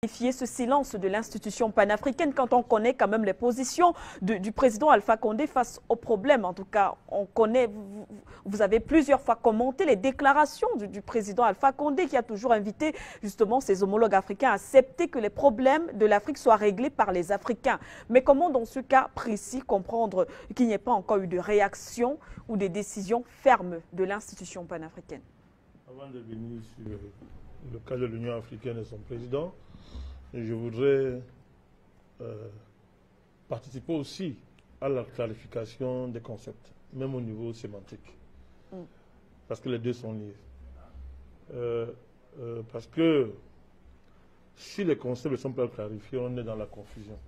Ce silence de l'institution panafricaine quand on connaît quand même les positions du président Alpha Condé face au problème. En tout cas, on connaît, vous avez plusieurs fois commenté les déclarations du président Alpha Condé qui a toujours invité justement ses homologues africains à accepter que les problèmes de l'Afrique soient réglés par les Africains. Mais comment dans ce cas précis comprendre qu'il n'y ait pas encore eu de réaction ou de décisions fermes de l'institution panafricaine? Avant de venir sur le cas de l'Union africaine et son président, je voudrais participer aussi à la clarification des concepts, même au niveau sémantique. Parce que les deux sont liés. Parce que si les concepts ne sont pas clarifiés, on est dans la confusion.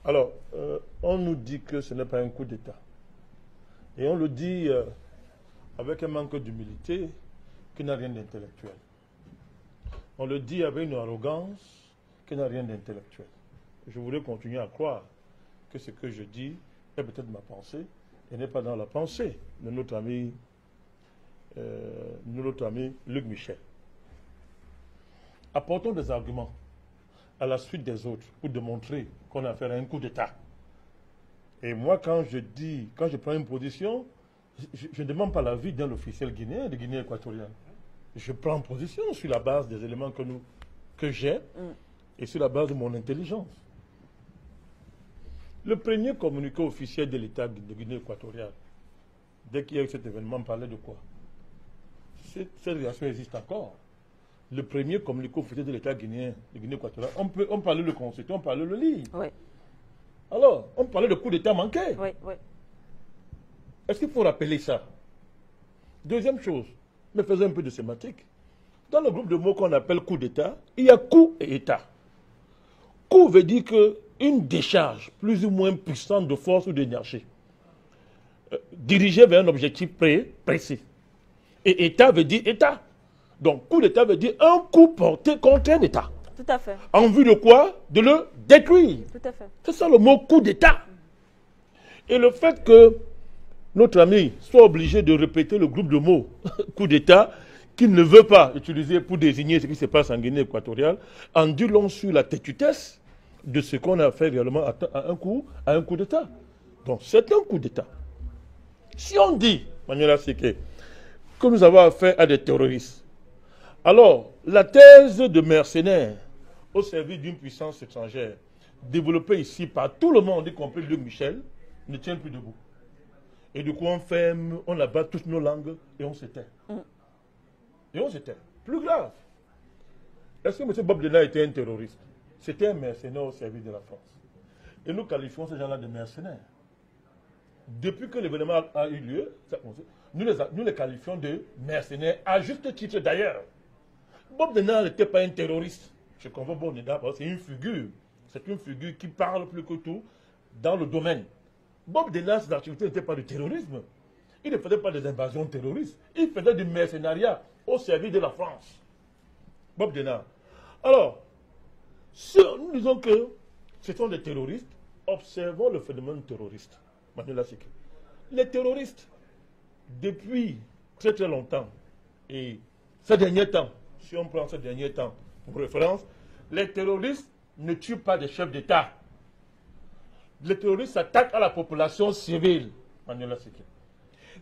Alors, on nous dit que ce n'est pas un coup d'État. Et on le dit avec un manque d'humilité qui n'a rien d'intellectuel. On le dit avec une arrogance qui n'a rien d'intellectuel. Je voudrais continuer à croire que ce que je dis est peut-être ma pensée et n'est pas dans la pensée de notre ami Luc Michel. Apportons des arguments à la suite des autres pour démontrer qu'on a affaire à un coup d'État. Et moi, quand je prends une position, je ne demande pas l'avis d'un officiel guinéen, de Guinée équatoriale. Je prends position sur la base des éléments que j'ai et sur la base de mon intelligence. Le premier communiqué officiel de l'État de Guinée équatoriale, dès qu'il y a eu cet événement, parlait de quoi? Cette réaction existe encore. Le premier communiqué officiel de l'État guinéen de Guinée équatoriale, on parlait le consulter, on parlait le lire. Oui. Alors, on parlait de coup d'État manqué. Oui, oui. Est-ce qu'il faut rappeler ça? Deuxième chose, mais faisons un peu de sémantique. Dans le groupe de mots qu'on appelle coup d'État, il y a coup et État. Coup veut dire qu'une décharge plus ou moins puissante de force ou d'énergie, dirigée vers un objectif précis. Et État veut dire État. Donc coup d'État veut dire un coup porté contre un État. Tout à fait. En vue de quoi? De le détruire. Tout à fait. C'est ça le mot coup d'État. Et le fait que notre ami soit obligé de répéter le groupe de mots coup d'État qu'il ne veut pas utiliser pour désigner ce qui se passe en Guinée équatoriale, en dit long sur la têtutesse de ce qu'on a fait réellement à un coup d'État. Donc c'est un coup d'État. Si on dit, Manuela Seke, que nous avons affaire à des terroristes, alors la thèse de mercenaires au service d'une puissance étrangère, développée ici par tout le monde, y compris Luc Michel, ne tient plus debout. Et du coup, on ferme, on abat toutes nos langues et on s'éteint. Et on s'éteint. Plus grave. Est-ce que M. Bob Denard était un terroriste? C'était un mercenaire au service de la France. Et nous qualifions ces gens-là de mercenaires. Depuis que l'événement a eu lieu, nous les qualifions de mercenaires, à juste titre d'ailleurs. Bob Denard n'était pas un terroriste. Je comprends Bob Denard parce que c'est une figure. C'est une figure qui parle plus que tout dans le domaine. Bob Denard, ses activités n'étaient pas du terrorisme. Il ne faisait pas des invasions terroristes. Il faisait du mercenariat au service de la France. Bob Denard. Alors, si nous disons que ce sont des terroristes, observons le phénomène terroriste. Manuela Seke. Les terroristes, depuis très très longtemps, et ces derniers temps, si on prend ces derniers temps pour référence, les terroristes ne tuent pas des chefs d'État. Les terroristes s'attaquent à la population civile, Manuela Seke.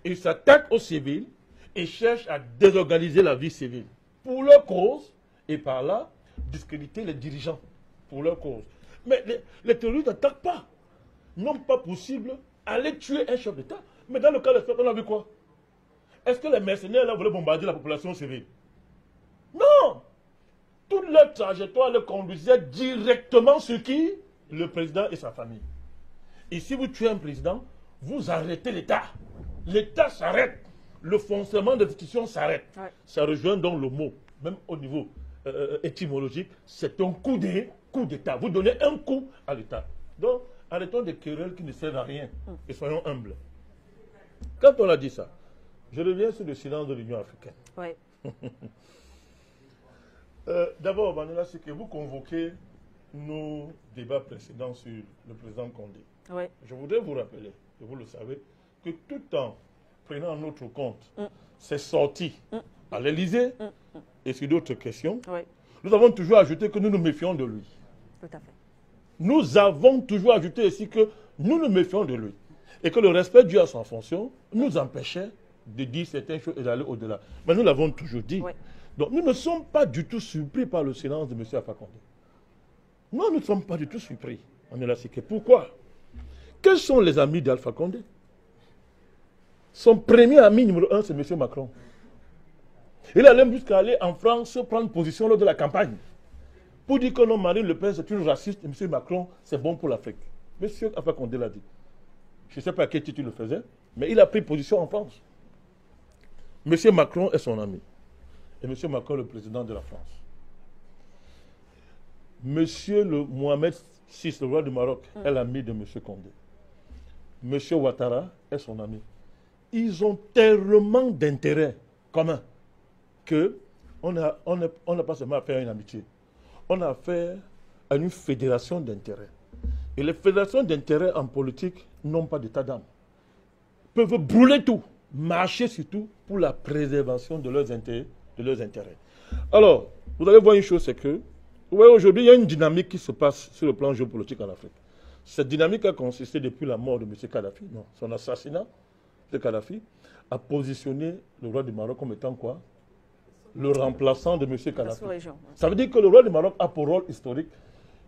Ils s'attaquent aux civils et cherchent à désorganiser la vie civile pour leur cause et par là discréditer les dirigeants pour leur cause. Mais les terroristes n'attaquent pas. Non pas possible aller tuer un chef d'État. Mais dans le cas de l'État, on a vu quoi? Est-ce que les mercenaires là voulaient bombarder la population civile? Non! Toute leur trajectoire les conduisait directement sur qui? Le président et sa famille. Et si vous tuez un président, vous arrêtez l'État. L'État s'arrête. Le fonctionnement des institutions s'arrête. Ouais. Ça rejoint donc le mot, même au niveau étymologique, c'est un coup d'État. Vous donnez un coup à l'État. Donc, arrêtons des querelles qui ne servent à rien et soyons humbles. Quand on a dit ça, je reviens sur le silence de l'Union africaine. Ouais. D'abord, Manuela, c'est que vous convoquez nos débats précédents sur le président Condé. Ouais. Je voudrais vous rappeler, et vous le savez, que tout en prenant notre compte ses sorties à l'Élysée et sur d'autres questions, Nous avons toujours ajouté que nous nous méfions de lui. Tout à fait. Nous avons toujours ajouté ici que nous nous méfions de lui. Et que le respect dû à son fonction nous empêchait de dire certaines choses et d'aller au-delà. Mais nous l'avons toujours dit. Oui. Donc nous ne sommes pas du tout surpris par le silence de M. Alpha Condé. Non, nous ne sommes pas du tout surpris. On est là, c'est que pourquoi? Quels sont les amis d'Alpha Condé? Son premier ami numéro 1, c'est M. Macron. Il allait même jusqu'à aller en France prendre position lors de la campagne. Pour dire que non, Marine Le Pen, c'est une raciste, et M. Macron, c'est bon pour l'Afrique. M. Alpha Condé l'a dit. Je ne sais pas à quel titre il le faisait, mais il a pris position en France. M. Macron est son ami. Et M. Macron est le président de la France. M. Mohamed VI, le roi du Maroc, est l'ami de M. Condé. M. Ouattara est son ami. Ils ont tellement d'intérêts communs qu'on n'a pas seulement affaire à une amitié. On a affaire à une fédération d'intérêts. Et les fédérations d'intérêts en politique n'ont pas d'état d'âme. Peuvent brûler tout, marcher sur tout pour la préservation de leurs intérêts. Alors, vous allez voir une chose, c'est que, vous voyez, aujourd'hui, il y a une dynamique qui se passe sur le plan géopolitique en Afrique. Cette dynamique a consisté depuis la mort de M. Kadhafi, non, son assassinat de Kadhafi, a positionné le roi du Maroc comme étant quoi? Le remplaçant de M. Kadhafi. Ça veut dire que le roi du Maroc a pour rôle historique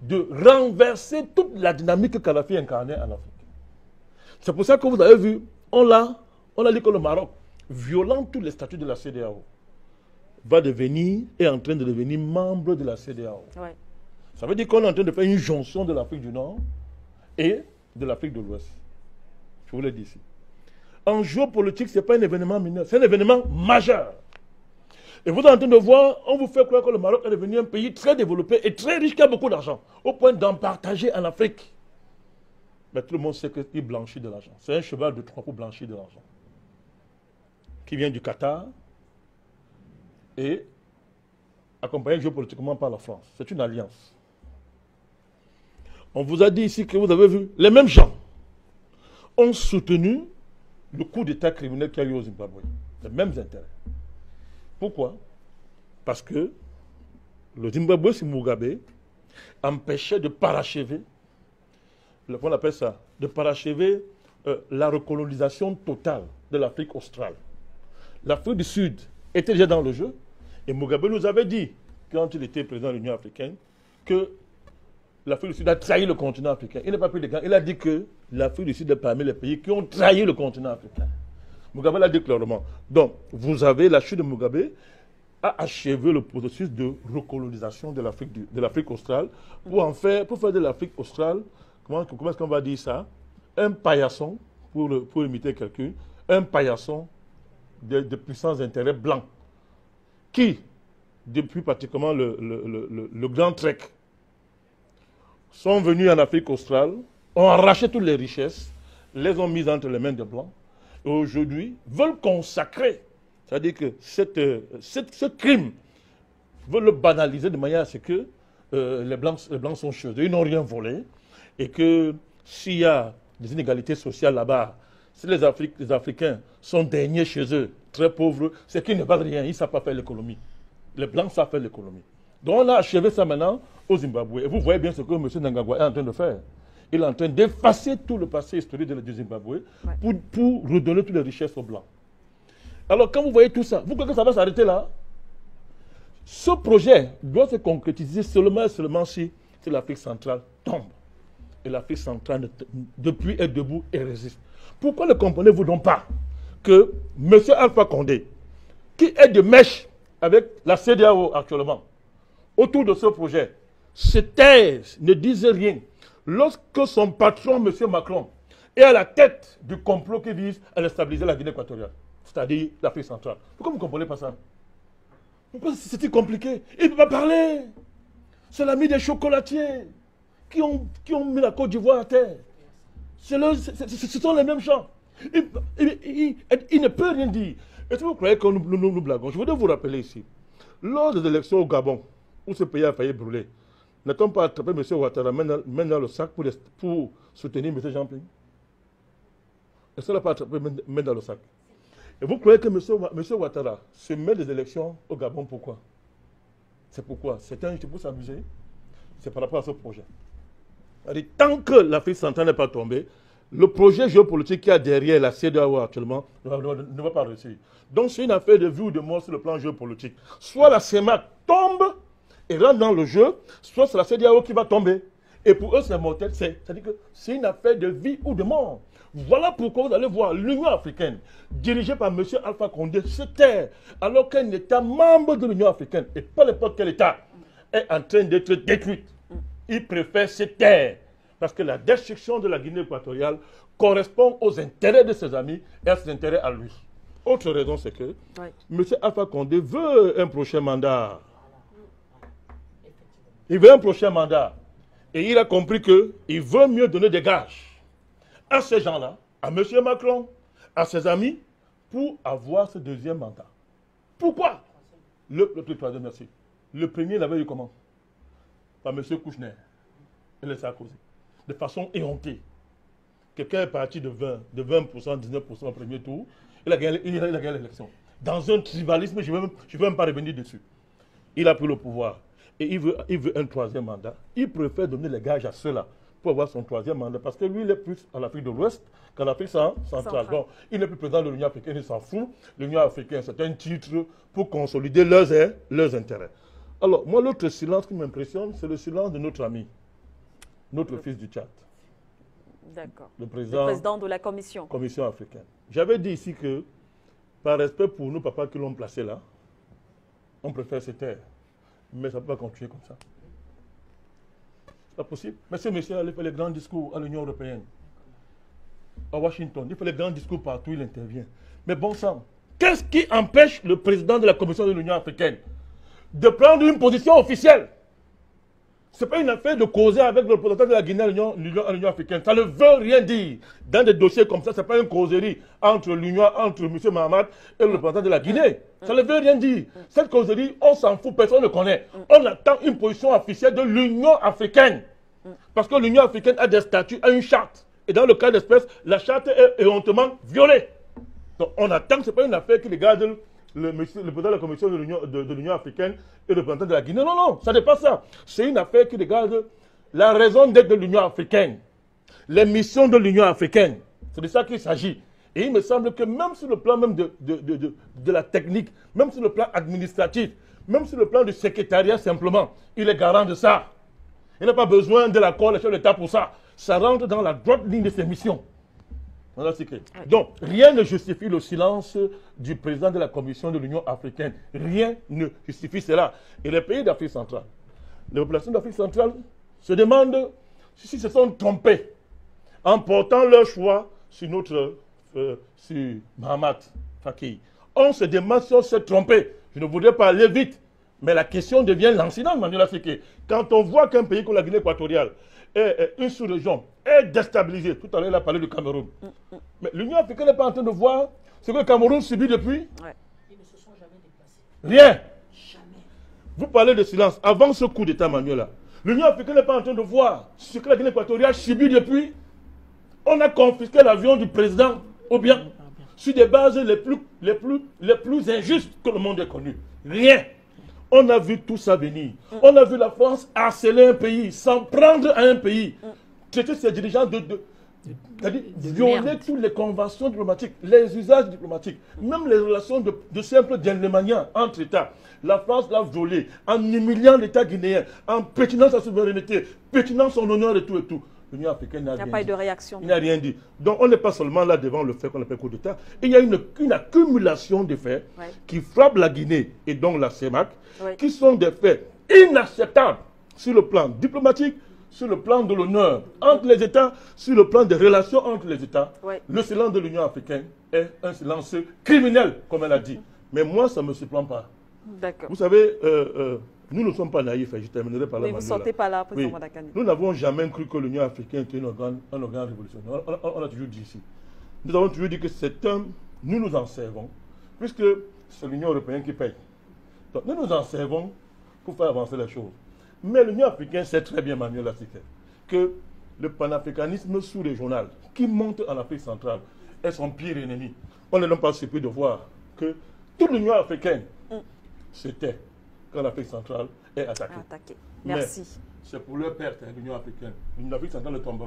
de renverser toute la dynamique que Kadhafi incarnait en Afrique. C'est pour ça que vous avez vu, on a dit que le Maroc, violant tous les statuts de la CEDEAO, est en train de devenir membre de la CEDEAO. Ouais. Ça veut dire qu'on est en train de faire une jonction de l'Afrique du Nord et de l'Afrique de l'Ouest. Je vous l'ai dit ici. En géopolitique, ce n'est pas un événement mineur, c'est un événement majeur. Et vous êtes en train de voir, on vous fait croire que le Maroc est devenu un pays très développé et très riche qui a beaucoup d'argent, au point d'en partager en Afrique. Mais tout le monde sait qu'il blanchit de l'argent. C'est un cheval de Troie pour blanchir de l'argent. Qui vient du Qatar et accompagné géopolitiquement par la France. C'est une alliance. On vous a dit ici que vous avez vu, les mêmes gens ont soutenu le coup d'État criminel qu'il y a eu au Zimbabwe. Les mêmes intérêts. Pourquoi? Parce que le Zimbabwe, c'est Mugabe, empêchait de parachever, on appelle ça, de parachever la recolonisation totale de l'Afrique australe. L'Afrique du Sud était déjà dans le jeu, et Mugabe nous avait dit, quand il était président de l'Union africaine, que l'Afrique du Sud a trahi le continent africain. Il n'a pas pris de gants. Il a dit que l'Afrique du Sud est parmi les pays qui ont trahi le continent africain. Mugabe l'a dit clairement. Donc, vous avez la chute de Mugabe a achevé le processus de recolonisation de l'Afrique australe pour faire de l'Afrique australe, comment est-ce qu'on va dire ça? Un paillasson, pour imiter quelqu'un, un paillasson de puissants intérêts blancs qui, depuis pratiquement le Grand Trek, sont venus en Afrique australe, ont arraché toutes les richesses, les ont mises entre les mains des Blancs, et aujourd'hui veulent consacrer, c'est-à-dire que ce crime, veulent le banaliser de manière à ce que les Blancs sont chez eux, ils n'ont rien volé, et que s'il y a des inégalités sociales là-bas, si les Africains sont derniers chez eux, très pauvres, c'est qu'ils ne valent rien, ils ne savent pas faire l'économie. Les Blancs savent faire l'économie. Donc on a achevé ça maintenant au Zimbabwe. Et vous voyez bien ce que M. Mnangagwa est en train de faire. Il est en train d'effacer tout le passé historique du Zimbabwe pour redonner toutes les richesses aux Blancs. Alors quand vous voyez tout ça, vous croyez que ça va s'arrêter là? Ce projet doit se concrétiser seulement si l'Afrique centrale tombe. Et l'Afrique centrale, depuis, est debout et résiste. Pourquoi ne comprenez-vous donc pas que M. Alpha Condé, qui est de mèche avec la CEDEAO actuellement, autour de ce projet, se taisent, ne disent rien. Lorsque son patron, M. Macron, est à la tête du complot qui vise à déstabiliser la Guinée équatoriale, c'est-à-dire l'Afrique centrale. Pourquoi vous ne comprenez pas ça? Pourquoi c'est compliqué? Il ne peut pas parler. C'est l'ami des chocolatiers qui ont mis la Côte d'Ivoire à terre. Ce sont les mêmes gens. Il ne peut rien dire. Et si vous croyez que nous blaguons, je voudrais vous rappeler ici, lors des élections au Gabon, où ce pays a failli brûler, n'a-t-on pas attrapé M. Ouattara main dans le sac pour soutenir M. Jean-Pierre? Est-ce qu'on n'a pas attrapé main dans le sac? Et vous croyez que M. Ouattara se met des élections au Gabon, pourquoi? C'est pourquoi c'est pour s'amuser. C'est par rapport à ce projet. Tant que l'Afrique centrale n'est pas tombée, le projet géopolitique qu'il y a derrière la CEDEAO actuellement ne va pas réussir. Donc c'est une affaire de vie ou de mort sur le plan géopolitique. Soit la CEMAC tombe et rentre dans le jeu, soit c'est la CEDEAO qui va tomber. Et pour eux, c'est mortel. C'est-à-dire que c'est une affaire de vie ou de mort. Voilà pourquoi vous allez voir l'Union africaine, dirigée par M. Alpha Condé, se taire, alors qu'un État membre de l'Union africaine, et pas n'importe quel État, est en train d'être détruit. Il préfère se taire, parce que la destruction de la Guinée équatoriale correspond aux intérêts de ses amis et à ses intérêts à lui. Autre raison, c'est que M. Alpha Condé veut un prochain mandat. Il veut un prochain mandat. Et il a compris qu'il veut mieux donner des gages à ces gens-là, à M. Macron, à ses amis, pour avoir ce deuxième mandat. Pourquoi? Le troisième, merci. Le premier, il avait eu comment? Par M. Kouchner et les Sarkozy. De façon éhontée. Quelqu'un est parti de 20%, 19% au premier tour. Il a gagné l'élection. Dans un tribalisme, je ne veux même pas revenir dessus. Il a pris le pouvoir. Et il veut un troisième mandat. Il préfère donner les gages à ceux-là pour avoir son troisième mandat. Parce que lui, il est plus à l'Afrique de l'Ouest qu'à l'Afrique centrale. Donc, il n'est plus président de l'Union africaine, il s'en fout. L'Union africaine, c'est un titre pour consolider leurs intérêts. Alors, moi, l'autre silence qui m'impressionne, c'est le silence de notre ami, notre fils du Tchad. D'accord. Le président de la Commission africaine. J'avais dit ici que, par respect pour nos papas qui l'ont placé là, on préfère se taire. Mais ça ne peut pas continuer comme ça. C'est pas possible. Mais ce monsieur allait faire les grands discours à l'Union européenne, à Washington. Il fait les grands discours partout, il intervient. Mais bon sang, qu'est-ce qui empêche le président de la Commission de l'Union africaine de prendre une position officielle? Ce n'est pas une affaire de causer avec le représentant de la Guinée à l'Union africaine. Ça ne veut rien dire. Dans des dossiers comme ça, ce n'est pas une causerie entre M. Mahamat et le représentant de la Guinée. Ça ne veut rien dire. Cette causerie, on s'en fout, personne ne connaît. On attend une position officielle de l'Union africaine. Parce que l'Union africaine a des statuts, a une charte. Et dans le cas d'espèce, la charte est honteusement violée. Donc on attend que ce n'est pas une affaire qui regarde le président de la Commission de l'Union africaine et le représentant de la Guinée. Non, non, ça n'est pas ça. C'est une affaire qui regarde la raison d'être de l'Union africaine, les missions de l'Union africaine. C'est de ça qu'il s'agit. Et il me semble que même sur le plan même de la technique, même sur le plan administratif, même sur le plan du secrétariat simplement, il est garant de ça. Il n'a pas besoin de l'accord des chefs d'État pour ça. Ça rentre dans la droite ligne de ses missions. Donc, rien ne justifie le silence du président de la Commission de l'Union africaine. Rien ne justifie cela. Et les pays d'Afrique centrale, les populations d'Afrique centrale se demandent s'ils se sont trompés en portant leur choix sur sur Mahamat Fakir. On se demande si on s'est trompé. Je ne voudrais pas aller vite, mais la question devient lancinante, Manuel Afrique. Quand on voit qu'un pays comme la Guinée équatoriale, une sous-région est déstabilisée. Tout à l'heure, il a parlé du Cameroun. Mais l'Union africaine n'est pas en train de voir ce que le Cameroun subit depuis. Ils ne se sont jamais déplacés. Rien. Jamais. Vous parlez de silence. Avant ce coup d'État, Manuel, l'Union africaine n'est pas en train de voir ce que la Guinée équatoriale subit depuis. On a confisqué l'avion du président, ou bien sur des bases les plus injustes que le monde ait connues. Rien. On a vu tout ça venir. On a vu la France harceler un pays, s'en prendre à un pays, traiter ses dirigeants violer toutes les conventions diplomatiques, les usages diplomatiques, même les relations de simple gentlemanien entre États. La France l'a violé en humiliant l'État guinéen, en pétinant sa souveraineté, pétinant son honneur et tout et tout. L'Union africaine n'a rien dit. Il n'y a pas eu de réaction. Il n'a rien dit. Donc on n'est pas seulement là devant le fait qu'on appelle coup d'État. Il y a une accumulation de faits qui frappent la Guinée et donc la CEMAC, qui sont des faits inacceptables sur le plan diplomatique, sur le plan de l'honneur entre les États, sur le plan des relations entre les États. Le silence de l'Union africaine est un silence criminel, comme elle a dit. Mais moi, ça ne me surprend pas. Vous savez, nous ne sommes pas naïfs, je terminerai par là. Oui, vous ne sortez pas là, président Madakani. Nous n'avons jamais cru que l'Union africaine était un organe révolutionnaire. On a toujours dit ici. Nous avons toujours dit que c'est nous nous en servons, puisque c'est l'Union européenne qui paye. Donc nous nous en servons pour faire avancer les choses. Mais l'Union africaine sait très bien, Manuel Africain, que le panafricanisme sous-régional qui monte en Afrique centrale est son pire ennemi. On n'est même pas surpris de voir que toute l'Union africaine se tait. quand l'Afrique centrale est attaquée. Merci. C'est pour leur perte, hein, l'Union africaine. L'Union africaine centrale ne tombera